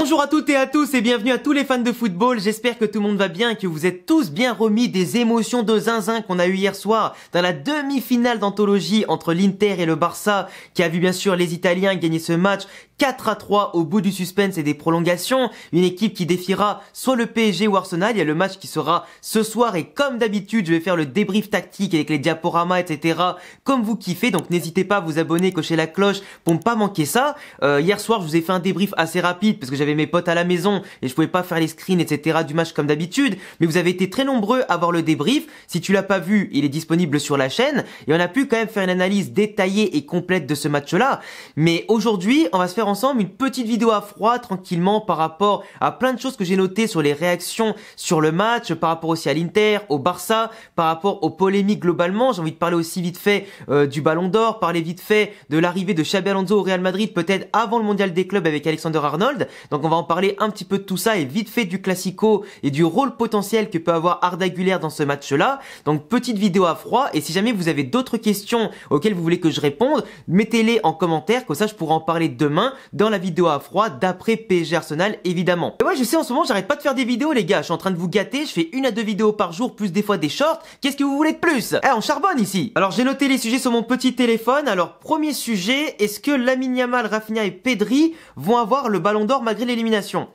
Bonjour à toutes et à tous et bienvenue à tous les fans de football, j'espère que tout le monde va bien et que vous êtes tous bien remis des émotions de zinzin qu'on a eu hier soir dans la demi-finale d'anthologie entre l'Inter et le Barça qui a vu bien sûr les Italiens gagner ce match 4-3 au bout du suspense et des prolongations, une équipe qui défiera soit le PSG ou Arsenal. Il y a le match qui sera ce soir et comme d'habitude je vais faire le débrief tactique avec les diaporamas etc comme vous kiffez, donc n'hésitez pas à vous abonner, cocher la cloche pour ne pas manquer ça. Hier soir je vous ai fait un débrief assez rapide parce que j'avais mes potes à la maison et je pouvais pas faire les screens etc du match comme d'habitude, mais vous avez été très nombreux à voir le débrief. Si tu l'as pas vu, il est disponible sur la chaîne et on a pu quand même faire une analyse détaillée et complète de ce match là. Mais aujourd'hui on va se faire ensemble une petite vidéo à froid tranquillement par rapport à plein de choses que j'ai notées sur les réactions sur le match, par rapport aussi à l'Inter, au Barça, par rapport aux polémiques globalement. J'ai envie de parler aussi vite fait du Ballon d'Or, parler vite fait de l'arrivée de Xabi Alonso au Real Madrid peut-être avant le mondial des clubs avec Alexander Arnold. Donc on va en parler un petit peu de tout ça et vite fait du Classico et du rôle potentiel que peut avoir Arda Güler dans ce match-là. Donc petite vidéo à froid et si jamais vous avez d'autres questions auxquelles vous voulez que je réponde, mettez-les en commentaire, comme ça je pourrai en parler demain dans la vidéo à froid d'après PSG Arsenal évidemment. Et ouais, je sais en ce moment j'arrête pas de faire des vidéos les gars, je suis en train de vous gâter, je fais 1 à 2 vidéos par jour plus des fois des shorts. Qu'est-ce que vous voulez de plus? On charbonne ici. Alors j'ai noté les sujets sur mon petit téléphone. Alors premier sujet, est-ce que Lamine Yamal, Rafinha et Pedri vont avoir le Ballon d'Or malgré l'élimination?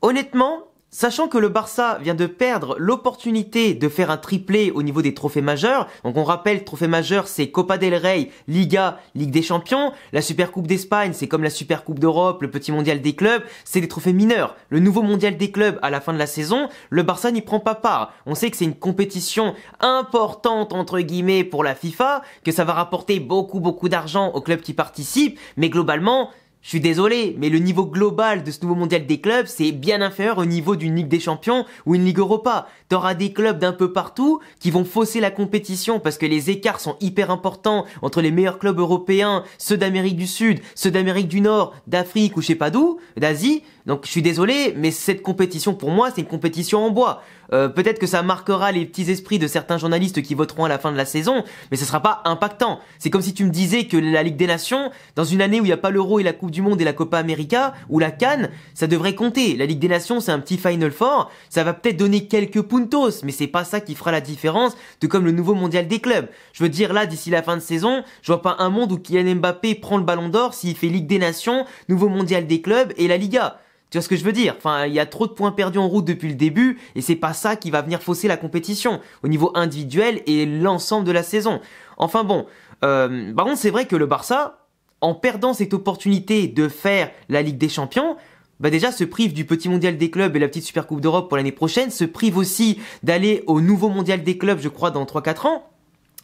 Honnêtement, sachant que le Barça vient de perdre l'opportunité de faire un triplé au niveau des trophées majeurs, donc on rappelle, trophée majeur c'est Copa del Rey, Liga, Ligue des Champions, la Supercoupe d'Espagne c'est comme la Supercoupe d'Europe, le petit mondial des clubs, c'est des trophées mineurs. Le nouveau mondial des clubs à la fin de la saison, le Barça n'y prend pas part. On sait que c'est une compétition importante entre guillemets pour la FIFA, que ça va rapporter beaucoup d'argent aux clubs qui participent, mais globalement, je suis désolé, mais le niveau global de ce nouveau mondial des clubs, c'est bien inférieur au niveau d'une Ligue des Champions ou une Ligue Europa. T'auras des clubs d'un peu partout qui vont fausser la compétition parce que les écarts sont hyper importants entre les meilleurs clubs européens, ceux d'Amérique du Sud, ceux d'Amérique du Nord, d'Afrique ou je sais pas d'où, d'Asie. Donc je suis désolé, mais cette compétition pour moi, c'est une compétition en bois. Peut-être que ça marquera les petits esprits de certains journalistes qui voteront à la fin de la saison, mais ce sera pas impactant. C'est comme si tu me disais que la Ligue des Nations, dans une année où il n'y a pas l'Euro et la Coupe du Monde et la Copa América, ou la CAN, ça devrait compter. La Ligue des Nations, c'est un petit Final Four, ça va peut-être donner quelques puntos, mais c'est pas ça qui fera la différence, tout comme le nouveau mondial des clubs. Je veux dire, là, d'ici la fin de saison, je vois pas un monde où Kylian Mbappé prend le Ballon d'Or s'il fait Ligue des Nations, nouveau mondial des clubs et la Liga. Tu vois ce que je veux dire? Enfin, il y a trop de points perdus en route depuis le début et c'est pas ça qui va venir fausser la compétition au niveau individuel et l'ensemble de la saison. Enfin bon, par contre c'est vrai que le Barça, en perdant cette opportunité de faire la Ligue des Champions, bah déjà se prive du petit mondial des clubs et la petite Supercoupe d'Europe pour l'année prochaine, se prive aussi d'aller au nouveau mondial des clubs je crois dans 3-4 ans.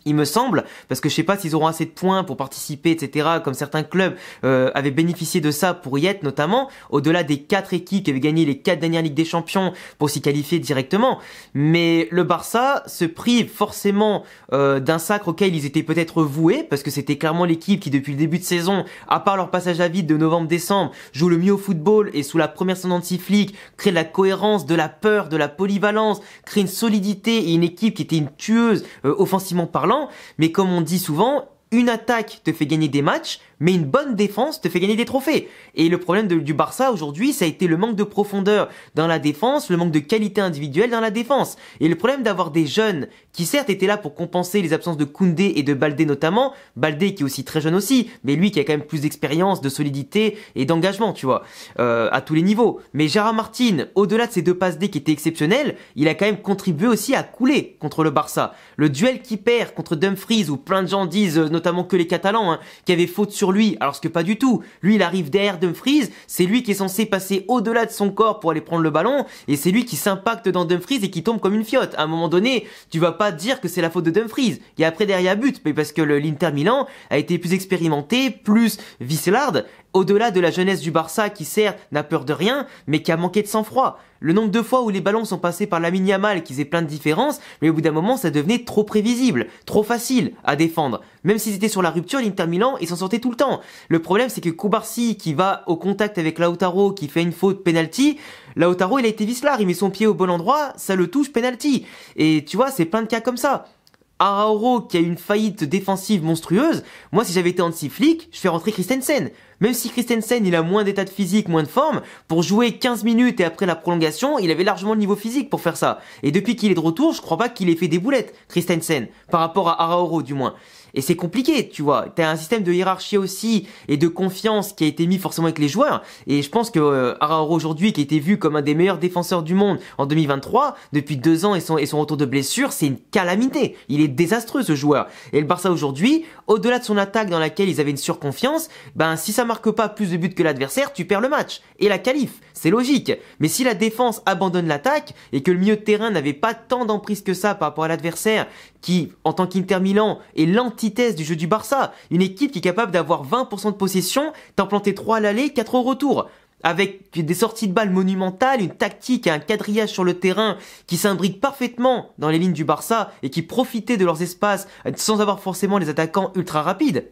Il me semble, parce que je sais pas s'ils auront assez de points pour participer, etc., comme certains clubs avaient bénéficié de ça pour y être notamment, au-delà des 4 équipes qui avaient gagné les 4 dernières Ligues des Champions pour s'y qualifier directement. Mais le Barça se prive forcément d'un sacre auquel ils étaient peut-être voués, parce que c'était clairement l'équipe qui depuis le début de saison, à part leur passage à vide de novembre-décembre, joue le mieux au football et sous la première saison de Flick, crée de la cohérence, de la peur, de la polyvalence, crée une solidité et une équipe qui était une tueuse offensivement parlant. Mais comme on dit souvent, une attaque te fait gagner des matchs, mais une bonne défense te fait gagner des trophées. Et le problème du Barça aujourd'hui, ça a été le manque de profondeur dans la défense, le manque de qualité individuelle dans la défense. Et le problème d'avoir des jeunes qui certes étaient là pour compenser les absences de Koundé et de Baldé notamment, Baldé qui est aussi très jeune aussi, mais lui qui a quand même plus d'expérience, de solidité et d'engagement, tu vois, à tous les niveaux. Mais Gérard Martin, au-delà de ses 2 passes D qui étaient exceptionnelles, il a quand même contribué aussi à couler contre le Barça. Le duel qu'il perd contre Dumfries, où plein de gens disent, notamment que les Catalans, qu'il y avait faute sur lui, alors que pas du tout. Lui, il arrive derrière Dumfries, c'est lui qui est censé passer au-delà de son corps pour aller prendre le ballon, et c'est lui qui s'impacte dans Dumfries et qui tombe comme une fiotte. À un moment donné, tu vas pas dire que c'est la faute de Dumfries. Et après, derrière, but, mais parce que l'Inter Milan a été plus expérimenté, plus vicelard, au-delà de la jeunesse du Barça qui certes n'a peur de rien, mais qui a manqué de sang-froid. Le nombre de fois où les ballons sont passés par Lamine Yamal qui faisait plein de différences, mais au bout d'un moment ça devenait trop prévisible, trop facile à défendre. Même s'ils étaient sur la rupture, l'Inter Milan, ils s'en sortaient tout le temps. Le problème c'est que Koubarsi qui va au contact avec Lautaro qui fait une faute penalty, Lautaro il a été vicelard, il met son pied au bon endroit, ça le touche penalty. Et tu vois, c'est plein de cas comme ça. Arauro qui a une faillite défensive monstrueuse, moi si j'avais été Hansi Flick, je fais rentrer Christensen. Même si Christensen il a moins d'état de physique, moins de forme, pour jouer 15 minutes et après la prolongation, il avait largement le niveau physique pour faire ça. Et depuis qu'il est de retour, je crois pas qu'il ait fait des boulettes, Christensen, par rapport à Arauro du moins. Et c'est compliqué, tu vois. T'as un système de hiérarchie aussi et de confiance qui a été mis forcément avec les joueurs. Et je pense que Arauro aujourd'hui, qui a été vu comme un des meilleurs défenseurs du monde en 2023, depuis 2 ans et son retour de blessure, c'est une calamité. Il est désastreux ce joueur. Et le Barça aujourd'hui, au-delà de son attaque dans laquelle ils avaient une surconfiance, ben si ça marque pas plus de buts que l'adversaire, tu perds le match. Et la qualif, c'est logique. Mais si la défense abandonne l'attaque et que le milieu de terrain n'avait pas tant d'emprise que ça par rapport à l'adversaire, qui, en tant qu'Inter Milan, est l'antithèse du jeu du Barça. Une équipe qui est capable d'avoir 20% de possession, t'en planter 3 à l'aller, 4 au retour. Avec des sorties de balles monumentales, une tactique et un quadrillage sur le terrain qui s'imbriquent parfaitement dans les lignes du Barça et qui profitaient de leurs espaces sans avoir forcément les attaquants ultra rapides.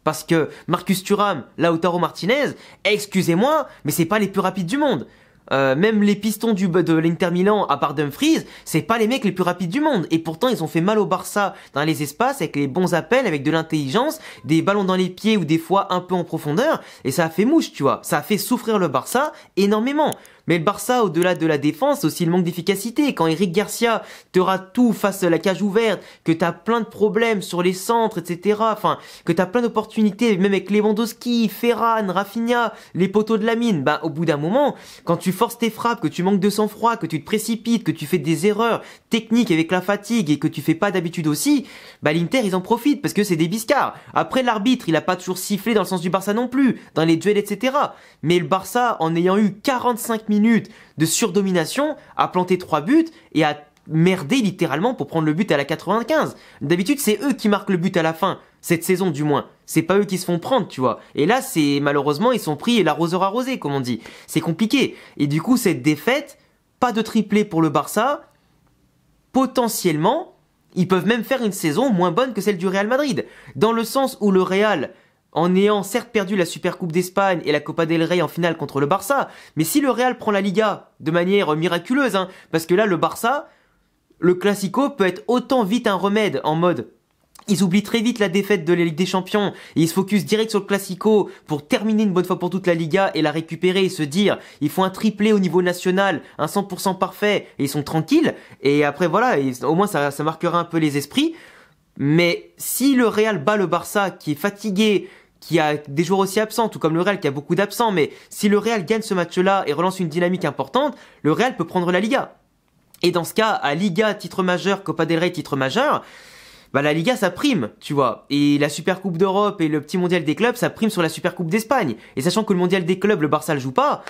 Parce que Marcus Thuram, Lautaro Martinez, excusez-moi, mais c'est pas les plus rapides du monde. Même les pistons de l'Inter Milan, à part Dumfries, c'est pas les mecs les plus rapides du monde. Et pourtant, ils ont fait mal au Barça dans les espaces, avec les bons appels, avec de l'intelligence, des ballons dans les pieds ou des fois un peu en profondeur. Et ça a fait mouche, tu vois. Ça a fait souffrir le Barça énormément. Mais le Barça, au-delà de la défense, c'est aussi le manque d'efficacité. Quand Eric Garcia te rate tout face à la cage ouverte, que t'as plein de problèmes sur les centres, etc. Enfin, que t'as plein d'opportunités, même avec Lewandowski, Ferran, Rafinha, les poteaux de la mine. Bah, au bout d'un moment, quand tu forces tes frappes, que tu manques de sang-froid, que tu te précipites, que tu fais des erreurs techniques avec la fatigue et que tu fais pas d'habitude aussi, bah, l'Inter, ils en profitent parce que c'est des biscards. Après, l'arbitre, il a pas toujours sifflé dans le sens du Barça non plus, dans les duels, etc. Mais le Barça, en ayant eu 45 minutes de surdomination, a planté 3 buts et a merdé littéralement pour prendre le but à la 95. D'habitude, c'est eux qui marquent le but à la fin, cette saison du moins. C'est pas eux qui se font prendre, tu vois. Et là, c'est malheureusement, ils sont pris l'arroseur arrosé, comme on dit. C'est compliqué. Et du coup, cette défaite, pas de triplé pour le Barça, potentiellement, ils peuvent même faire une saison moins bonne que celle du Real Madrid. Dans le sens où le Real, en ayant certes perdu la Supercoupe d'Espagne et la Copa del Rey en finale contre le Barça, mais si le Real prend la Liga de manière miraculeuse, hein, parce que là, le Barça, le Classico peut être autant vite un remède en mode ils oublient très vite la défaite de la Ligue des Champions et ils se focus direct sur le Classico pour terminer une bonne fois pour toute la Liga et la récupérer et se dire ils font un triplé au niveau national, un 100% parfait et ils sont tranquilles et après voilà, au moins ça marquera un peu les esprits. Mais si le Real bat le Barça qui est fatigué, qui a des joueurs aussi absents, tout comme le Real qui a beaucoup d'absents, mais si le Real gagne ce match-là et relance une dynamique importante, le Real peut prendre la Liga. Et dans ce cas, à Liga, titre majeur, Copa del Rey, titre majeur, bah la Liga ça prime, tu vois. Et la Supercoupe d'Europe et le petit mondial des clubs, ça prime sur la Supercoupe d'Espagne. Et sachant que le mondial des clubs, le Barça le joue pas,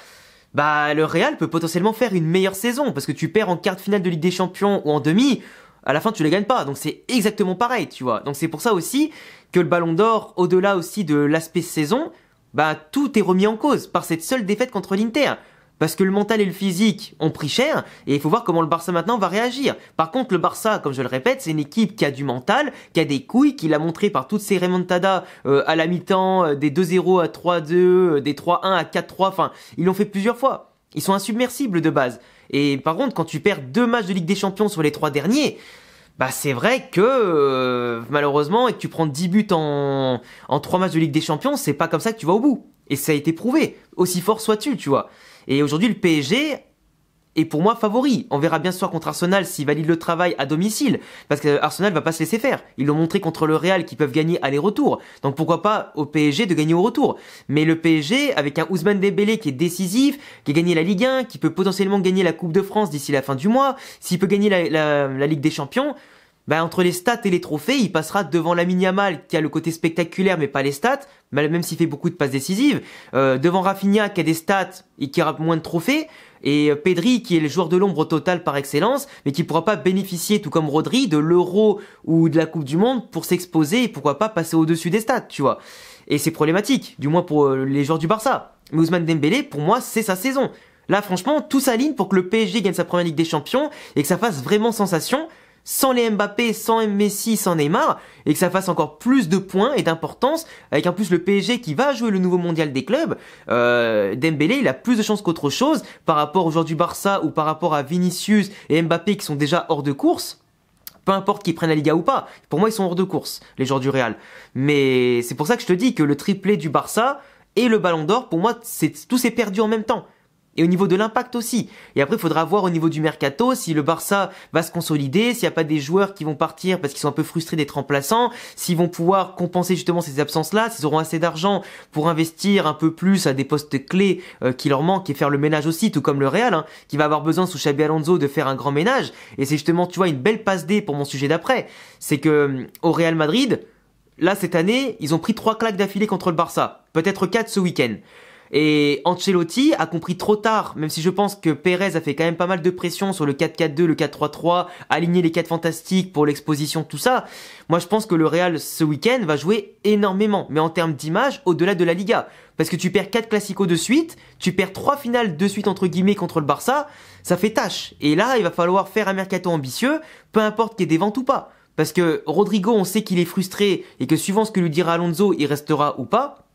bah le Real peut potentiellement faire une meilleure saison, parce que tu perds en quart de finale de Ligue des Champions ou en demi, à la fin tu les gagnes pas, donc c'est exactement pareil, tu vois. Donc c'est pour ça aussi que le Ballon d'Or, au-delà aussi de l'aspect saison, bah tout est remis en cause par cette seule défaite contre l'Inter. Parce que le mental et le physique ont pris cher, et il faut voir comment le Barça maintenant va réagir. Par contre, le Barça, comme je le répète, c'est une équipe qui a du mental, qui a des couilles, qui l'a montré par toutes ses remontadas à la mi-temps, des 2-0 à 3-2, des 3-1 à 4-3, enfin, ils l'ont fait plusieurs fois. Ils sont insubmersibles de base. Et par contre, quand tu perds 2 matchs de Ligue des Champions sur les 3 derniers, bah c'est vrai que malheureusement, et que tu prends 10 buts en 3 matchs de Ligue des Champions, c'est pas comme ça que tu vas au bout. Et ça a été prouvé, aussi fort sois-tu, tu vois. Et aujourd'hui, le PSG est pour moi favori. On verra bien ce soir contre Arsenal s'ils valident le travail à domicile. Parce que Arsenal va pas se laisser faire. Ils l'ont montré contre le Real qu'ils peuvent gagner aller-retour. Donc pourquoi pas au PSG de gagner au retour. Mais le PSG, avec un Ousmane Dembélé qui est décisif, qui a gagné la Ligue 1, qui peut potentiellement gagner la Coupe de France d'ici la fin du mois, s'il peut gagner la Ligue des Champions, bah entre les stats et les trophées, il passera devant Lamine Yamal qui a le côté spectaculaire mais pas les stats, même s'il fait beaucoup de passes décisives, devant Rafinha qui a des stats et qui aura moins de trophées, et Pedri qui est le joueur de l'ombre au total par excellence, mais qui pourra pas bénéficier, tout comme Rodri, de l'Euro ou de la Coupe du Monde pour s'exposer et pourquoi pas passer au-dessus des stats, tu vois. Et c'est problématique, du moins pour les joueurs du Barça. Mais Ousmane Dembélé, pour moi, c'est sa saison. Là, franchement, tout s'aligne pour que le PSG gagne sa première Ligue des Champions et que ça fasse vraiment sensation, sans les Mbappé, sans Messi, sans Neymar, et que ça fasse encore plus de points et d'importance, avec en plus le PSG qui va jouer le nouveau mondial des clubs. Dembélé, il a plus de chances qu'autre chose par rapport aux joueurs du Barça ou par rapport à Vinicius et Mbappé qui sont déjà hors de course. Peu importe qu'ils prennent la Liga ou pas, pour moi ils sont hors de course, les joueurs du Real. Mais c'est pour ça que je te dis que le triplé du Barça et le Ballon d'Or, pour moi, tout s'est perdu en même temps. Et au niveau de l'impact aussi. Et après, il faudra voir au niveau du mercato si le Barça va se consolider, s'il n'y a pas des joueurs qui vont partir parce qu'ils sont un peu frustrés d'être remplaçants, s'ils vont pouvoir compenser justement ces absences-là, s'ils auront assez d'argent pour investir un peu plus à des postes clés qui leur manquent et faire le ménage aussi, tout comme le Real, hein, qui va avoir besoin sous Xabi Alonso de faire un grand ménage. Et c'est justement, tu vois, une belle passe D pour mon sujet d'après. C'est que au Real Madrid, là, cette année, ils ont pris 3 claques d'affilée contre le Barça. Peut-être 4 ce week-end. Et Ancelotti a compris trop tard, même si je pense que Pérez a fait quand même pas mal de pression sur le 4-4-2, le 4-3-3, aligner les 4 fantastiques pour l'exposition, tout ça. Moi, je pense que le Real, ce week-end, va jouer énormément, mais en termes d'image, au-delà de la Liga. Parce que tu perds 4 classicos de suite, tu perds 3 finales de suite, entre guillemets, contre le Barça, ça fait tâche. Et là, il va falloir faire un mercato ambitieux, peu importe qu'il y ait des ventes ou pas. Parce que Rodrigo, on sait qu'il est frustré, et que suivant ce que lui dira Alonso, il restera ou pas.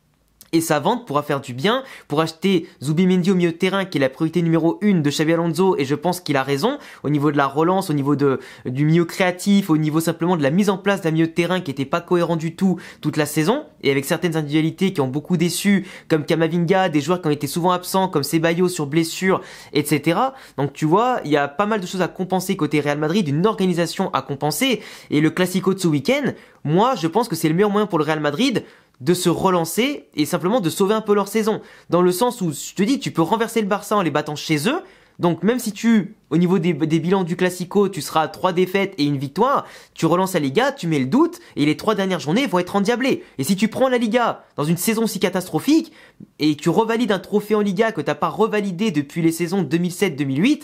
Et sa vente pourra faire du bien pour acheter Zubimendi au milieu de terrain, qui est la priorité numéro 1 de Xabi Alonso, et je pense qu'il a raison au niveau de la relance, au niveau du milieu créatif, au niveau simplement de la mise en place d'un milieu de terrain qui était pas cohérent du tout toute la saison, et avec certaines individualités qui ont beaucoup déçu, comme Camavinga, des joueurs qui ont été souvent absents, comme Ceballos sur blessure, etc. Donc tu vois, il y a pas mal de choses à compenser côté Real Madrid, une organisation à compenser, et le Classico de ce week-end, moi je pense que c'est le meilleur moyen pour le Real Madrid de se relancer et simplement de sauver un peu leur saison. Dans le sens où, je te dis, tu peux renverser le Barça en les battant chez eux. Donc même si au niveau des bilans du Classico, tu seras à 3 défaites et une victoire, tu relances la Liga, tu mets le doute, et les 3 dernières journées vont être endiablées. Et si tu prends la Liga dans une saison si catastrophique, et tu revalides un trophée en Liga que t'as pas revalidé depuis les saisons 2007-2008,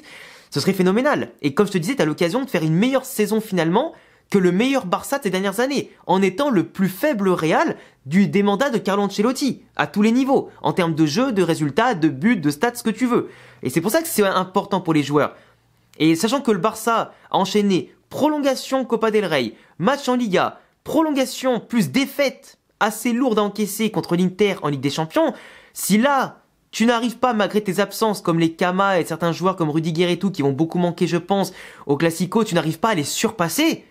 ce serait phénoménal. Et comme je te disais, t'as l'occasion de faire une meilleure saison finalement que le meilleur Barça de ces dernières années, en étant le plus faible Real des mandats de Carlo Ancelotti, à tous les niveaux, en termes de jeu, de résultats, de buts, de stats, ce que tu veux. Et c'est pour ça que c'est important pour les joueurs. Et sachant que le Barça a enchaîné prolongation Copa del Rey, match en Liga, prolongation plus défaite assez lourde à encaisser contre l'Inter en Ligue des Champions, si là, tu n'arrives pas, malgré tes absences, comme les Kama et certains joueurs comme Rudiger et tout, qui vont beaucoup manquer, je pense, au Classico, tu n'arrives pas à les surpasser,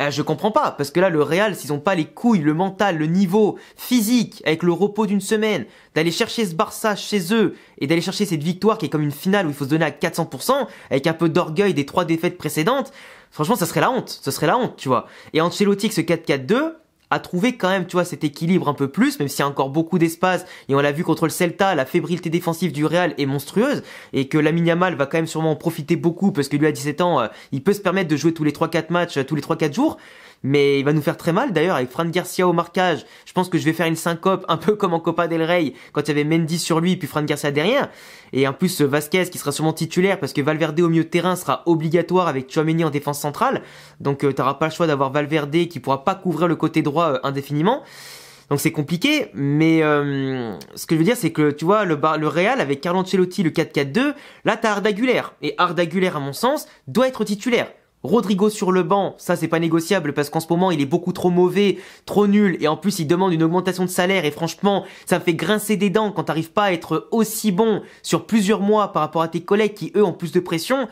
je comprends pas, parce que là, le Real, s'ils ont pas les couilles, le mental, le niveau physique, avec le repos d'une semaine, d'aller chercher ce Barça chez eux, et d'aller chercher cette victoire qui est comme une finale où il faut se donner à 400%, avec un peu d'orgueil des 3 défaites précédentes, franchement, ça serait la honte, tu vois. Et Ancelotti, avec ce 4-4-2, a trouvé quand même, tu vois, cet équilibre un peu plus, même s'il y a encore beaucoup d'espace, et on l'a vu contre le Celta, la fébrilité défensive du Real est monstrueuse, et que Lamine Yamal va quand même sûrement en profiter beaucoup, parce que lui à 17 ans, il peut se permettre de jouer tous les 3-4 matchs, tous les 3-4 jours, mais il va nous faire très mal. D'ailleurs, avec Fran Garcia au marquage, je pense que je vais faire une syncope, un peu comme en Copa del Rey, quand il y avait Mendy sur lui, puis Fran Garcia derrière, et en plus Vasquez qui sera sûrement titulaire, parce que Valverde au milieu de terrain sera obligatoire avec Tchouaméni en défense centrale, donc t'auras pas le choix d'avoir Valverde qui pourra pas couvrir le côté droit indéfiniment. Donc c'est compliqué, mais ce que je veux dire, c'est que tu vois, le Real avec Carlo Ancelotti, le 4-4-2, là t'as Arda Güler, et Arda Güler, à mon sens, doit être titulaire. Rodrigo sur le banc, ça c'est pas négociable parce qu'en ce moment il est beaucoup trop mauvais, trop nul, et en plus il demande une augmentation de salaire, et franchement ça me fait grincer des dents quand t'arrives pas à être aussi bon sur plusieurs mois par rapport à tes collègues qui eux ont plus de pression.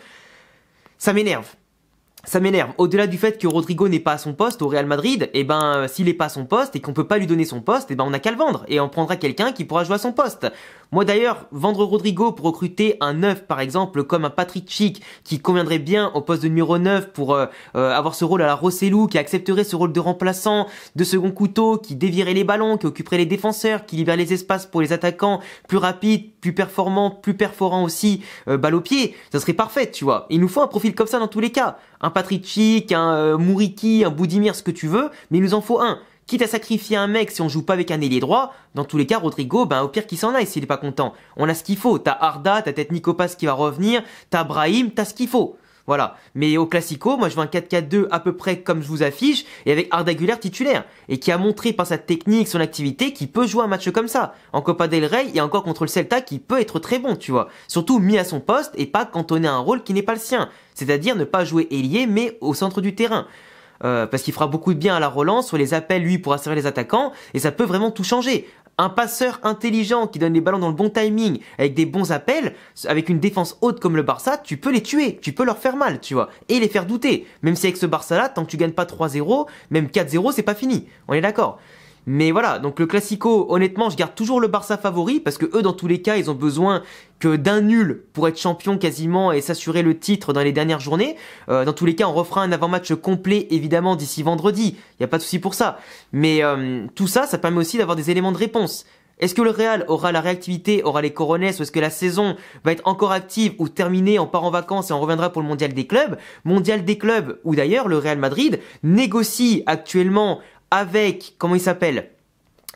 Ça m'énerve. Ça m'énerve. Au-delà du fait que Rodrigo n'est pas à son poste au Real Madrid, et ben s'il est pas à son poste et qu'on peut pas lui donner son poste, et ben on a qu'à le vendre et on prendra quelqu'un qui pourra jouer à son poste. Moi d'ailleurs, vendre Rodrigo pour recruter un 9 par exemple, comme un Patrick Schick qui conviendrait bien au poste de numéro 9 pour avoir ce rôle à la Rossellou, qui accepterait ce rôle de remplaçant, de second couteau, qui dévierait les ballons, qui occuperait les défenseurs, qui libère les espaces pour les attaquants, plus rapide, plus performant, plus perforant aussi, balle au pied, ça serait parfait, tu vois. Il nous faut un profil comme ça dans tous les cas. Un Patrick Schick, un Mouriki, un Boudimir, ce que tu veux, mais il nous en faut un. Quitte à sacrifier un mec si on joue pas avec un ailier droit, dans tous les cas, Rodrigo, ben au pire qu'il s'en aille s'il est pas content. On a ce qu'il faut. T'as Arda, t'as peut-être Nicopas qui va revenir, t'as Brahim, t'as ce qu'il faut. Voilà. Mais au Classico, moi je veux un 4-4-2 à peu près comme je vous affiche, et avec Arda Güler titulaire, et qui a montré par sa technique, son activité, qu'il peut jouer un match comme ça. En Copa del Rey, et encore contre le Celta, qui peut être très bon, tu vois. Surtout mis à son poste, et pas cantonné à un rôle qui n'est pas le sien. C'est-à-dire ne pas jouer ailier, mais au centre du terrain. Parce qu'il fera beaucoup de bien à la relance, sur les appels, lui, pourra servir les attaquants, et ça peut vraiment tout changer. Un passeur intelligent qui donne les ballons dans le bon timing, avec des bons appels, avec une défense haute comme le Barça, tu peux les tuer, tu peux leur faire mal, tu vois, et les faire douter. Même si avec ce Barça-là, tant que tu gagnes pas 3-0, même 4-0, c'est pas fini. On est d'accord. Mais voilà, donc le Classico, honnêtement, je garde toujours le Barça favori parce que eux, dans tous les cas, ils ont besoin que d'un nul pour être champion quasiment et s'assurer le titre dans les dernières journées. Dans tous les cas, on refera un avant-match complet, évidemment, d'ici vendredi. Il n'y a pas de souci pour ça. Mais tout ça, ça permet aussi d'avoir des éléments de réponse. Est-ce que le Real aura la réactivité, aura les coronets, ou est-ce que la saison va être encore active ou terminée, on part en vacances et on reviendra pour le Mondial des clubs? Mondial des clubs, où d'ailleurs le Real Madrid négocie actuellement avec, comment il s'appelle?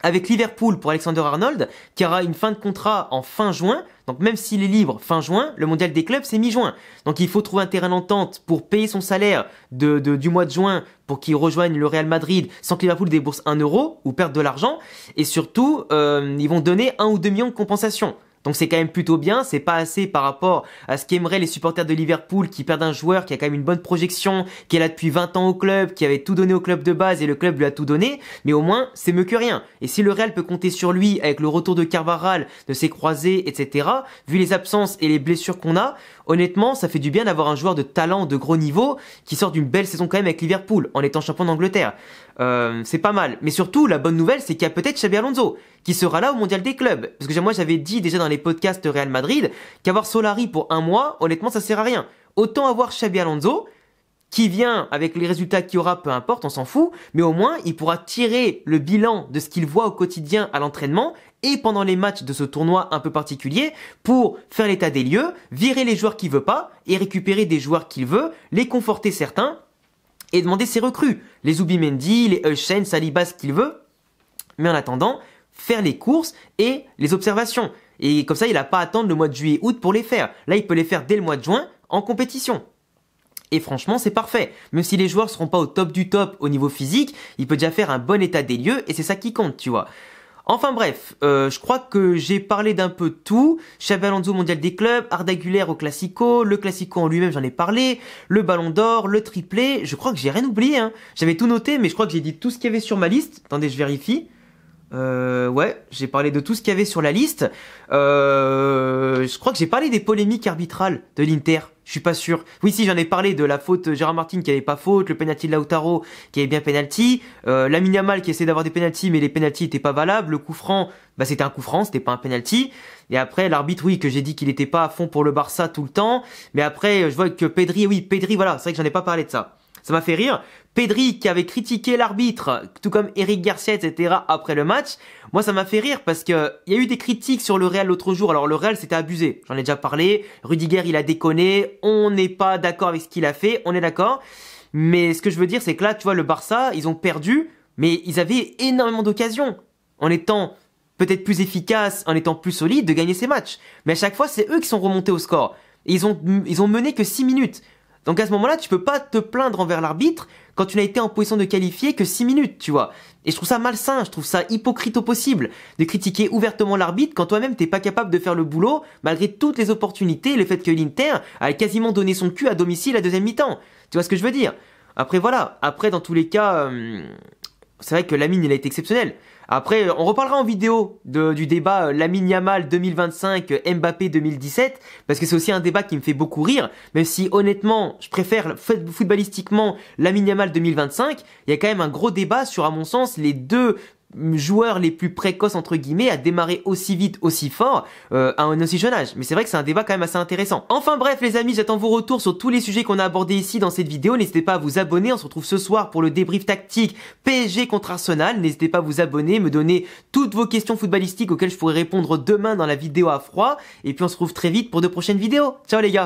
Avec Liverpool pour Alexander Arnold, qui aura une fin de contrat en fin juin. Donc même s'il est libre fin juin, le mondial des clubs c'est mi-juin. Donc il faut trouver un terrain d'entente pour payer son salaire du mois de juin pour qu'il rejoigne le Real Madrid sans que Liverpool débourse 1 euro ou perde de l'argent. Et surtout, ils vont donner 1 ou 2 millions de compensation. Donc c'est quand même plutôt bien, c'est pas assez par rapport à ce qu'aimeraient les supporters de Liverpool qui perdent un joueur qui a quand même une bonne projection, qui est là depuis 20 ans au club, qui avait tout donné au club de base et le club lui a tout donné, mais au moins c'est mieux que rien. Et si le Real peut compter sur lui avec le retour de Carvajal, de ses croisés, etc., vu les absences et les blessures qu'on a, honnêtement ça fait du bien d'avoir un joueur de talent de gros niveau qui sort d'une belle saison quand même avec Liverpool en étant champion d'Angleterre. C'est pas mal. Mais surtout, la bonne nouvelle, c'est qu'il y a peut-être Xabi Alonso qui sera là au Mondial des clubs. Parce que moi, j'avais dit déjà dans les podcasts Real Madrid qu'avoir Solari pour 1 mois, honnêtement, ça sert à rien. Autant avoir Xabi Alonso qui vient avec les résultats qu'il y aura, peu importe, on s'en fout, mais au moins, il pourra tirer le bilan de ce qu'il voit au quotidien à l'entraînement et pendant les matchs de ce tournoi un peu particulier pour faire l'état des lieux, virer les joueurs qu'il veut pas et récupérer des joueurs qu'il veut, les conforter certains et demander ses recrues, les Zubimendi, les Heuchen, Saliba, ce qu'il veut, mais en attendant, faire les courses et les observations. Et comme ça, il n'a pas à attendre le mois de juillet-août pour les faire. Là, il peut les faire dès le mois de juin en compétition. Et franchement, c'est parfait. Même si les joueurs seront pas au top du top au niveau physique, il peut déjà faire un bon état des lieux et c'est ça qui compte, tu vois. Enfin bref, je crois que j'ai parlé d'un peu de tout. Xabi Alonso au mondial des clubs, Arda Güler au Classico, le Classico en lui-même j'en ai parlé, le Ballon d'Or, le triplé, je crois que j'ai rien oublié. Hein. J'avais tout noté mais je crois que j'ai dit tout ce qu'il y avait sur ma liste. Attendez, je vérifie. Ouais, j'ai parlé de tout ce qu'il y avait sur la liste. Je crois que j'ai parlé des polémiques arbitrales de l'Inter. Je suis pas sûr. Oui, si, j'en ai parlé de la faute Gérard Martin qui avait pas faute, le penalty de Lautaro qui avait bien penalty, Lamine Yamal qui essayait d'avoir des penalties mais les penalties étaient pas valables, le coup franc, bah c'était un coup franc, c'était pas un penalty. Et après l'arbitre, oui, que j'ai dit qu'il était pas à fond pour le Barça tout le temps, mais après je vois que Pedri, voilà, c'est vrai que j'en ai pas parlé de ça. Ça m'a fait rire. Pedri qui avait critiqué l'arbitre, tout comme Eric Garcia, etc. après le match. Moi, ça m'a fait rire parce que il y a eu des critiques sur le Real l'autre jour. Alors le Real, c'était abusé. J'en ai déjà parlé. Rudiger, il a déconné. On n'est pas d'accord avec ce qu'il a fait. On est d'accord. Mais ce que je veux dire, c'est que là, tu vois, le Barça, ils ont perdu, mais ils avaient énormément d'occasions. En étant peut-être plus efficaces, en étant plus solides, de gagner ces matchs. Mais à chaque fois, c'est eux qui sont remontés au score. Et ils ont mené que 6 minutes. Donc à ce moment-là, tu peux pas te plaindre envers l'arbitre quand tu n'as été en position de qualifier que 6 minutes, tu vois. Et je trouve ça malsain, je trouve ça hypocrite au possible de critiquer ouvertement l'arbitre quand toi-même t'es pas capable de faire le boulot malgré toutes les opportunités et le fait que l'Inter a quasiment donné son cul à domicile à deuxième mi-temps. Tu vois ce que je veux dire? Après voilà, après dans tous les cas, c'est vrai que Lamine il a été exceptionnel. Après, on reparlera en vidéo du débat Lamine Yamal 2025, Mbappé 2017, parce que c'est aussi un débat qui me fait beaucoup rire, même si honnêtement, je préfère footballistiquement Lamine Yamal 2025, il y a quand même un gros débat sur, à mon sens, les deux joueurs les plus précoces entre guillemets à démarrer aussi vite, aussi fort à un aussi jeune âge. Mais c'est vrai que c'est un débat quand même assez intéressant. Enfin bref les amis, j'attends vos retours sur tous les sujets qu'on a abordés ici dans cette vidéo. N'hésitez pas à vous abonner, on se retrouve ce soir pour le débrief tactique PSG contre Arsenal. N'hésitez pas à vous abonner, me donner toutes vos questions footballistiques auxquelles je pourrai répondre demain dans la vidéo à froid. Et puis on se retrouve très vite pour de prochaines vidéos. Ciao les gars.